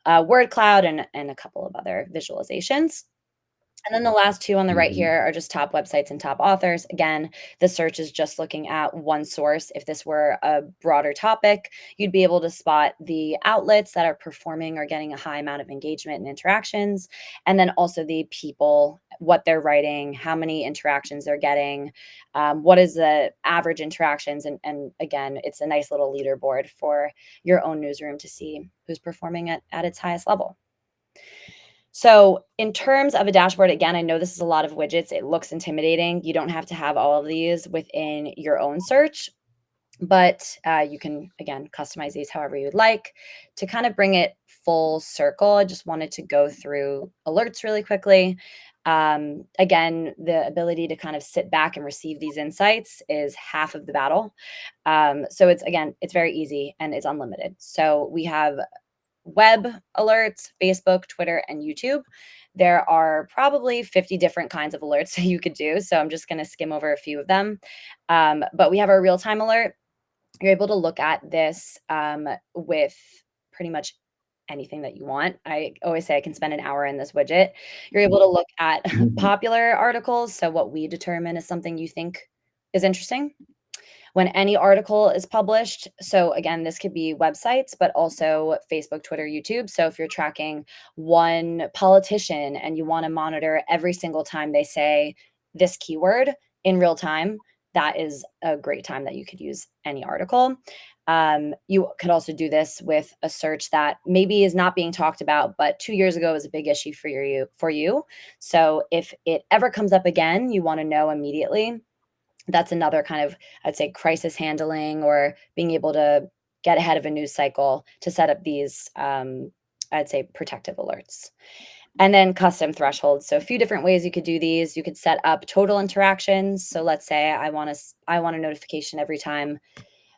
word cloud and a couple of other visualizations. And then the last two on the right here are just top websites and top authors. Again, the search is just looking at one source. If this were a broader topic, you'd be able to spot the outlets that are performing or getting a high amount of engagement and interactions, and then also the people, what they're writing, how many interactions they're getting, what is the average interactions. And again, it's a nice little leaderboard for your own newsroom to see who's performing at its highest level. So in terms of a dashboard, again, I know this is a lot of widgets. It looks intimidating. You don't have to have all of these within your own search, but you can, again, customize these however you would like. To kind of bring it full circle, I just wanted to go through alerts really quickly. Again, the ability to kind of sit back and receive these insights is half of the battle. So it's, again, it's very easy and it's unlimited. So we have web alerts, Facebook, Twitter, and YouTube. There are probably 50 different kinds of alerts that you could do. So I'm just going to skim over a few of them. But we have our real-time alert. You're able to look at this with pretty much anything that you want. I always say I can spend an hour in this widget. You're able to look at popular articles. So what we determine is something you think is interesting when any article is published. So again, this could be websites, but also Facebook, Twitter, YouTube. So if you're tracking one politician and you want to monitor every single time they say this keyword in real time, that is a great time that you could use any article. You could also do this with a search that maybe is not being talked about, but 2 years ago was a big issue for you. So if it ever comes up again, you want to know immediately. That's another kind of, I'd say, crisis handling or being able to get ahead of a news cycle to set up these, I'd say, protective alerts. And then custom thresholds. So a few different ways you could do these. You could set up total interactions. So let's say I want a notification every time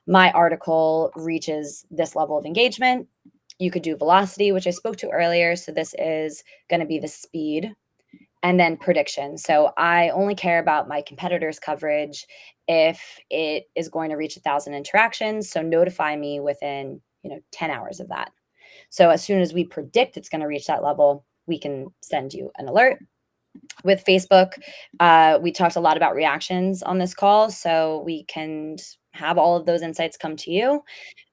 my article reaches this level of engagement. You could do velocity, which I spoke to earlier. So this is going to be the speed. And then prediction. So I only care about my competitors' coverage if it is going to reach 1,000 interactions. So notify me within 10 hours of that. So as soon as we predict it's going to reach that level, we can send you an alert. With Facebook, we talked a lot about reactions on this call, so we can have all of those insights come to you.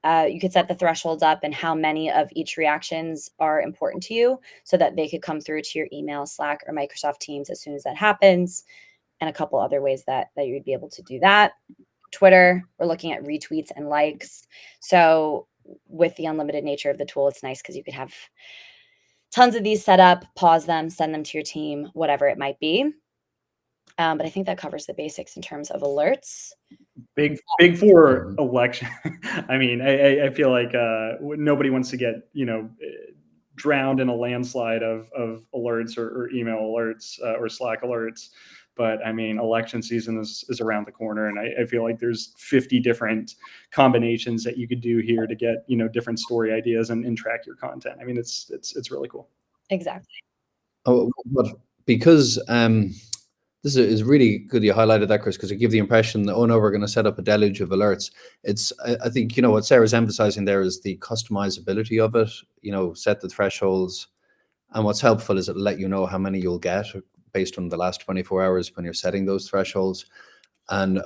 You could set the thresholds up and how many of each reactions are important to you so that they could come through to your email, Slack, or Microsoft Teams as soon as that happens, and a couple other ways that you'd be able to do that. Twitter, we're looking at retweets and likes. So with the unlimited nature of the tool, it's nice because you could have tons of these set up, pause them, send them to your team, whatever it might be. But I think that covers the basics in terms of alerts. Big for election. I mean, I feel like nobody wants to get drowned in a landslide of alerts or email alerts or Slack alerts. But I mean, election season is around the corner, and I feel like there's 50 different combinations that you could do here to get different story ideas and track your content. I mean, it's really cool. Exactly. Oh, but because this is really good you highlighted that, Chris, because it gives the impression that, oh no, we're going to set up a deluge of alerts. It's, I think, what Sarah's emphasizing there is the customizability of it, set the thresholds. And what's helpful is it'll let you know how many you'll get based on the last 24 hours when you're setting those thresholds. And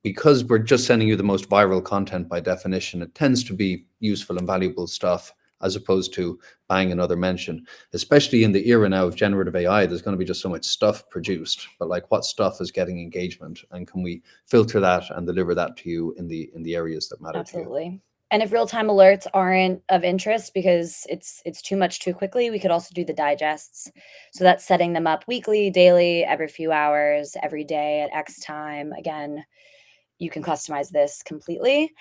because we're just sending you the most viral content by definition, it tends to be useful and valuable stuff as opposed to bang another mention. Especially in the era now of generative AI, there's going to be just so much stuff produced. But like, what stuff is getting engagement, and can we filter that and deliver that to you in the areas that matter to you? Absolutely. And if real-time alerts aren't of interest because it's too much too quickly, we could also do the digests. So that's setting them up weekly, daily, every few hours, every day at X time. Again, you can customize this completely.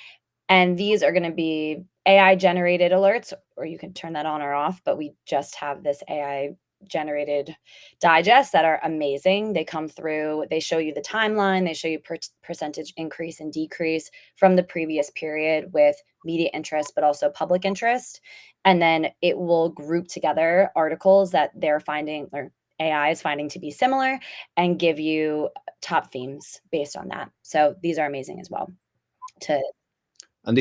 And these are going to be AI generated alerts, or you can turn that on or off, but we just have this AI generated digests that are amazing. They come through, they show you the timeline, they show you percentage increase and decrease from the previous period with media interest, but also public interest. And then it will group together articles that they're finding, or AI is finding to be similar, and give you top themes based on that. So these are amazing as well. And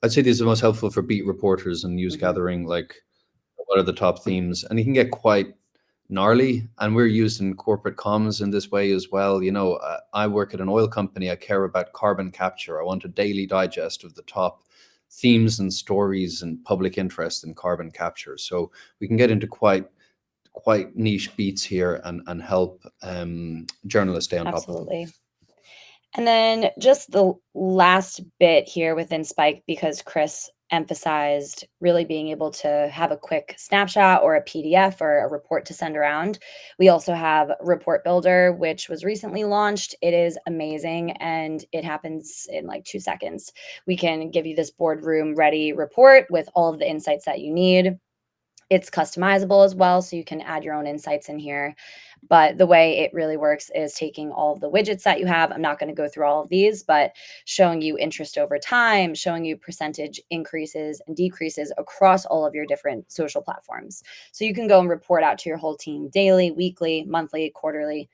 I'd say these are most helpful for beat reporters and news gathering, like what are the top themes? And you can get quite gnarly, and we're used in corporate comms in this way as well. I work at an oil company. I care about carbon capture. I want a daily digest of the top themes and stories and public interest in carbon capture. So we can get into quite niche beats here and help journalists stay on top of them. Absolutely. And then just the last bit here within Spike, because Chris emphasized really being able to have a quick snapshot or a PDF or a report to send around. We also have Report Builder, which was recently launched. It is amazing, and it happens in like 2 seconds. We can give you this boardroom ready report with all of the insights that you need. It's customizable as well, so you can add your own insights in here. But the way it really works is taking all of the widgets that you have. I'm not going to go through all of these, but showing you interest over time, showing you percentage increases and decreases across all of your different social platforms. So you can go and report out to your whole team daily, weekly, monthly, quarterly,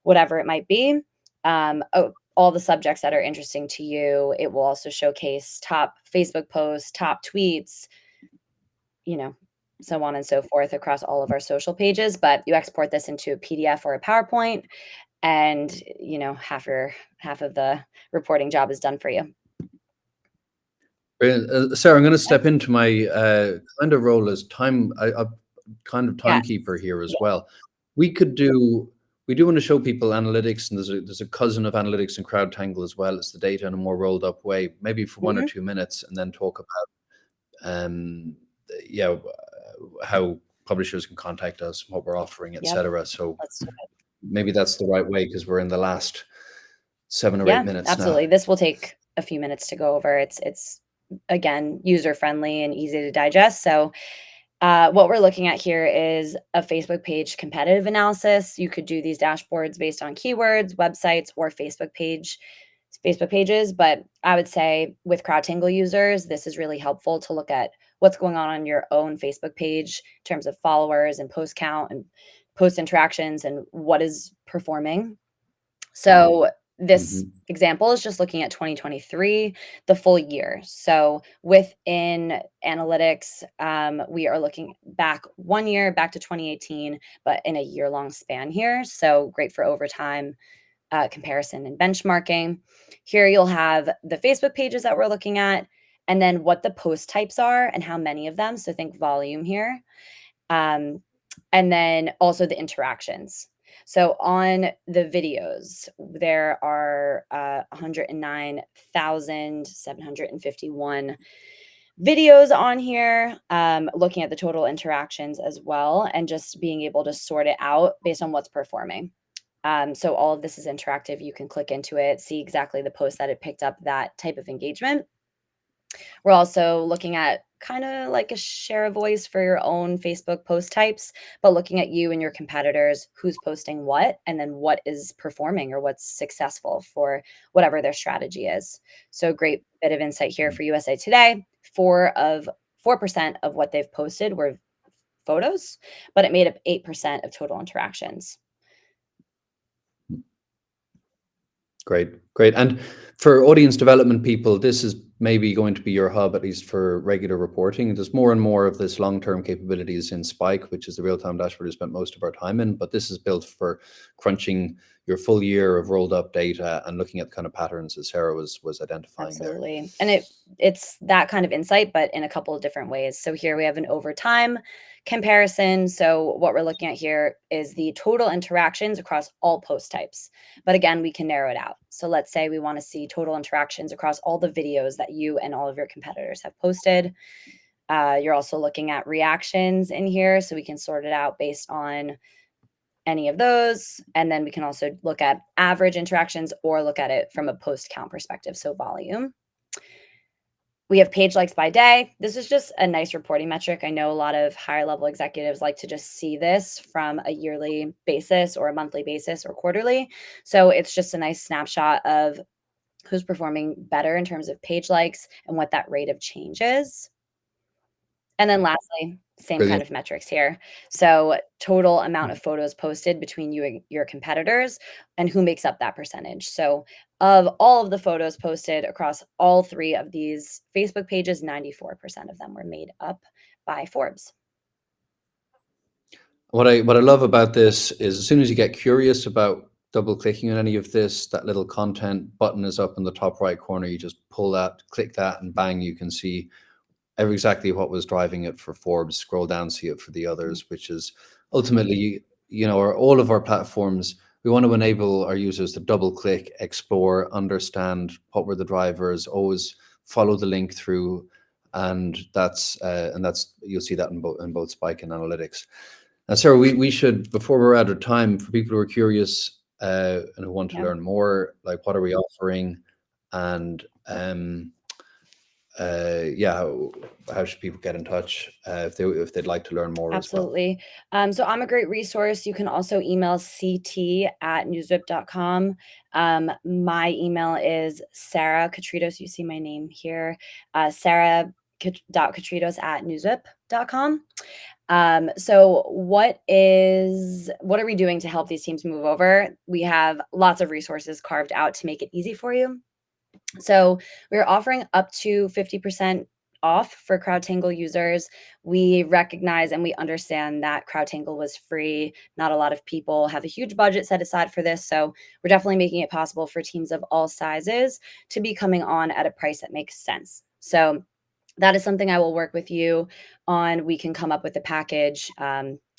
whatever it might be. All the subjects that are interesting to you. It will also showcase top Facebook posts, top tweets, so on and so forth across all of our social pages. But you export this into a PDF or a PowerPoint, and half of the reporting job is done for you. Sarah, I'm going to step into my kind of role as timekeeper here as well. We do want to show people analytics, and there's a cousin of analytics in CrowdTangle as well. It's the data in a more rolled up way, maybe for 1 or 2 minutes, and then talk about how publishers can contact us, what we're offering, etc. So maybe that's the right way, because we're in the last 7 or 8 minutes absolutely. now. This will take a few minutes to go over. It's again user friendly and easy to digest. So what we're looking at here is a Facebook page competitive analysis. You could do these dashboards based on keywords, websites, or Facebook pages. But I would say with CrowdTangle users, this is really helpful to look at what's going on your own Facebook page in terms of followers and post count and post interactions and what is performing. So this example is just looking at 2023, the full year. So within analytics, we are looking back 1 year, back to 2018, but in a year-long span here. So great for overtime comparison and benchmarking. Here you'll have the Facebook pages that we're looking at, and then what the post types are and how many of them. So think volume here. And then also the interactions. So on the videos, there are 109,751 videos on here, looking at the total interactions as well, and just being able to sort it out based on what's performing. So all of this is interactive. You can click into it, see exactly the post that it picked up that type of engagement. We're also looking at kind of like a share of voice for your own Facebook post types, but looking at you and your competitors, who's posting what, and then what is performing or what's successful for whatever their strategy is. So great bit of insight here for USA Today. 4% of what they've posted were photos, but it made up 8% of total interactions. Great. And for audience development people, this is maybe going to be your hub, at least for regular reporting. There's more and more of this long-term capabilities in Spike, which is the real-time dashboard we spent most of our time in, but this is built for crunching your full year of rolled up data and looking at the kind of patterns that Sarah was identifying. Absolutely. There. And it's that kind of insight, but in a couple of different ways. So here we have an overtime comparison. So what we're looking at here is the total interactions across all post types. But again, we can narrow it out. So let's say we want to see total interactions across all the videos that you and all of your competitors have posted. You're also looking at reactions in here, so we can sort it out based on any of those. And then we can also look at average interactions or look at it from a post count perspective, so volume. We have page likes by day. This is just a nice reporting metric. I know a lot of higher level executives like to just see this from a yearly basis or a monthly basis or quarterly. So it's just a nice snapshot of who's performing better in terms of page likes and what that rate of change is. And then lastly, same kind Brilliant. of metrics here. So total amount of photos posted between you and your competitors and who makes up that percentage. So of all of the photos posted across all 3 of these Facebook pages, 94% of them were made up by Forbes. What I love about this is as soon as you get curious about double clicking on any of this, that little content button is up in the top right corner. You just pull that, click that, and bang, you can see exactly what was driving it for Forbes. Scroll down, see it for the others, which is ultimately, all of our platforms, we want to enable our users to double click, explore, understand what were the drivers, always follow the link through. And that's you'll see that in both Spike and Analytics. Now, Sarah, we should, before we're out of time, for people who are curious and who want to learn more, like what are we offering, and how should people get in touch if they'd like to learn more? Absolutely. As well? So I'm a great resource. You can also email ct@newswhip.com. My email is Sara Katritos. You see my name here, Sara.Katritos@newswhip.com. So what are we doing to help these teams move over? We have lots of resources carved out to make it easy for you. So we're offering up to 50% off for CrowdTangle users. We recognize and we understand that CrowdTangle was free. Not a lot of people have a huge budget set aside for this. So we're definitely making it possible for teams of all sizes to be coming on at a price that makes sense. So that is something I will work with you on. We can come up with a package.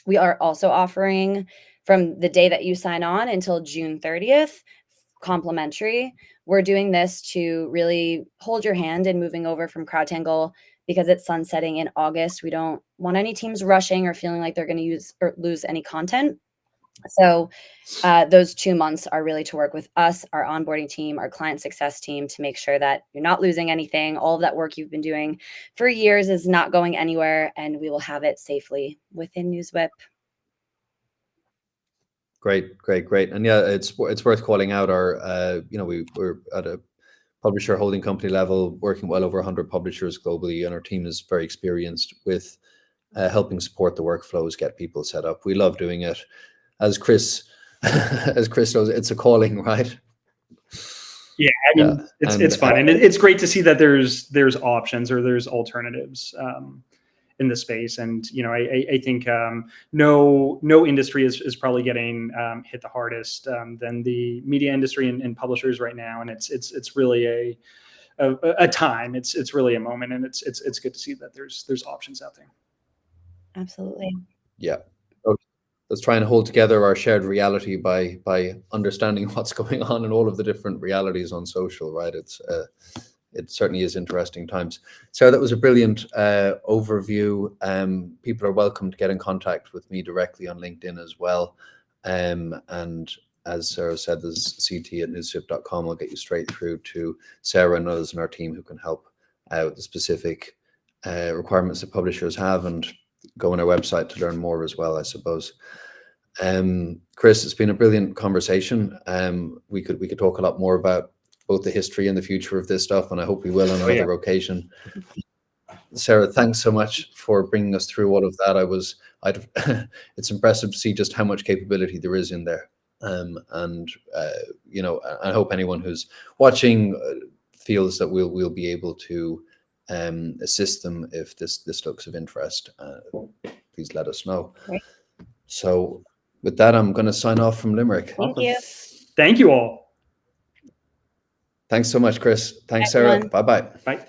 We are also offering from the day that you sign on until June 30th, complimentary. We're doing this to really hold your hand in moving over from CrowdTangle because it's sunsetting in August. We don't want any teams rushing or feeling like they're going to use or lose any content. So those 2 months are really to work with us, our onboarding team, our client success team, to make sure that you're not losing anything. All of that work you've been doing for years is not going anywhere, and we will have it safely within NewsWhip. Great. And yeah, it's worth calling out our, we're at a publisher holding company level, working well over 100 publishers globally, and our team is very experienced with helping support the workflows, get people set up. We love doing it. As Chris knows, it's a calling, right? Yeah, I mean, it's fun, and it's great to see that there's options or there's alternatives in the space. And I think no industry is probably getting hit the hardest than the media industry and publishers right now. And it's really a time. It's really a moment, and it's good to see that there's options out there. Absolutely. Yeah. Let's try and hold together our shared reality by understanding what's going on in all of the different realities on social, right? It certainly is interesting times. Sarah, that was a brilliant overview. People are welcome to get in contact with me directly on LinkedIn as well. And as Sarah said, there's ct@newswhip.com. I'll get you straight through to Sarah and others in our team who can help with the specific requirements that publishers have, and go on our website to learn more as well, I suppose. Chris, it's been a brilliant conversation. We could talk a lot more about both the history and the future of this stuff, and I hope we will on another occasion. Sarah, thanks so much for bringing us through all of that. It's impressive to see just how much capability there is in there. I hope anyone who's watching feels that we'll be able to assist them if this looks of interest. Please let us know. Great. So with that, I'm going to sign off from Limerick. Thank you. Thank you all. Thanks so much, Chris. Thanks, Sarah. Bye-bye. Bye.